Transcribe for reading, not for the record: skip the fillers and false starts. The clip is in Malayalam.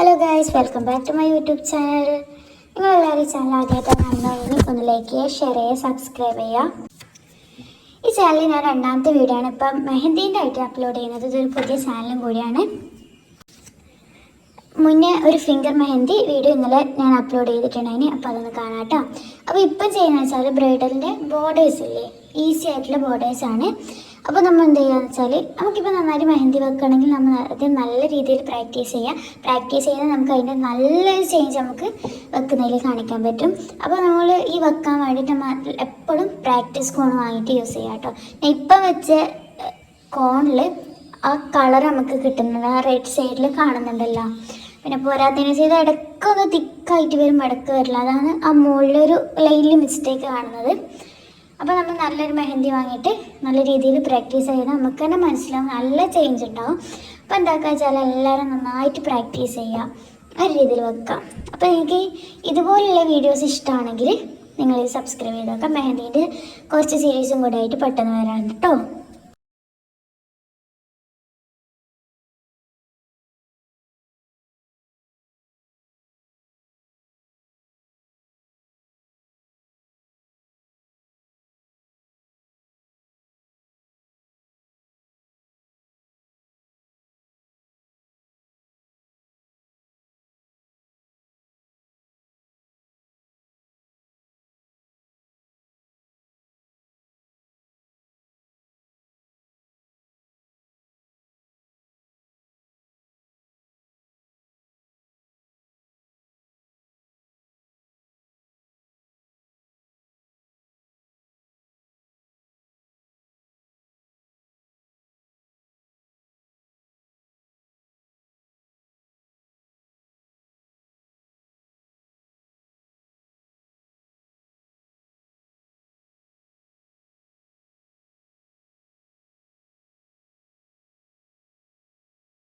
Hello guys, welcome back to my YouTube channel. നിങ്ങളെല്ലാവരും ചാനൽ ആദ്യമായിട്ടാണ് കാണുന്നതെങ്കിൽ ഒന്ന് ലൈക്ക് ചെയ്യുക, ഷെയർ ചെയ്യുക, സബ്സ്ക്രൈബ് ചെയ്യുക. ഈ ചാനലിൽ ഞാൻ രണ്ടാമത്തെ വീഡിയോ ആണ് ഇപ്പം മെഹന്ദീൻ്റെ ആയിട്ട് അപ്ലോഡ് ചെയ്യുന്നത്. ഇതൊരു പുതിയ ചാനലും കൂടിയാണ്. മുന്നേ ഒരു ഫിംഗർ മെഹന്തി വീഡിയോ ഇന്നലെ ഞാൻ അപ്ലോഡ് ചെയ്തിട്ടുണ്ടായിന്, അപ്പോൾ അതൊന്ന് കാണാം കേട്ടോ. അപ്പോൾ ഇപ്പം ചെയ്യുന്നത് വെച്ചാൽ ബ്രൈഡലിൻ്റെ ബോർഡേഴ്സ് ഇല്ലേ, ഈസി ആയിട്ടുള്ള ബോർഡേഴ്സാണ്. അപ്പോൾ നമ്മൾ എന്ത് ചെയ്യുകയെന്ന് വെച്ചാൽ, നമുക്കിപ്പോൾ നന്നായിട്ട് മെഹന്തി വെക്കുകയാണെങ്കിൽ നമ്മൾ അത് നല്ല രീതിയിൽ പ്രാക്ടീസ് ചെയ്താൽ നമുക്ക് അതിൻ്റെ നല്ലൊരു ചേഞ്ച് നമുക്ക് വെക്കുന്നതിൽ കാണിക്കാൻ പറ്റും. അപ്പോൾ നമ്മൾ ഈ വെക്കാൻ വേണ്ടിയിട്ട് നമ്മൾ എപ്പോഴും പ്രാക്ടീസ് കോൺ വാങ്ങിയിട്ട് യൂസ് ചെയ്യാം കേട്ടോ. ഞാൻ ഇപ്പം വെച്ച കോണിൽ ആ കളർ നമുക്ക് കിട്ടുന്നുണ്ട്, ആ റൈറ്റ് സൈഡിൽ കാണുന്നുണ്ടല്ലോ. പിന്നെ പോരാത്തതിന് ചെയ്ത് ഇടയ്ക്കൊന്ന് തിക്കായിട്ട് വരും, ഇടയ്ക്ക് വരില്ല. അതാണ് ആ മുകളിലൊരു ലൈനിൽ മിസ്റ്റേക്ക് കാണുന്നത്. അപ്പോൾ നമ്മൾ നല്ലൊരു മെഹന്തി വാങ്ങിയിട്ട് നല്ല രീതിയിൽ പ്രാക്ടീസ് ചെയ്താൽ നമുക്ക് തന്നെ മനസ്സിലാവും, നല്ല ചേഞ്ച് ഉണ്ടാവും. അപ്പോൾ എന്താക്കുക വെച്ചാൽ എല്ലാവരും നന്നായിട്ട് പ്രാക്ടീസ് ചെയ്യുക, ആ രീതിയിൽ വെക്കാം. അപ്പോൾ എനിക്ക് ഇതുപോലുള്ള വീഡിയോസ് ഇഷ്ടമാണെങ്കിൽ നിങ്ങൾ സബ്സ്ക്രൈബ് ചെയ്ത് നോക്കാം. മെഹന്തിൻ്റെ കുറച്ച് സീരീസും കൂടെ ആയിട്ട് പെട്ടെന്ന് വരാറുണ്ട് കേട്ടോ.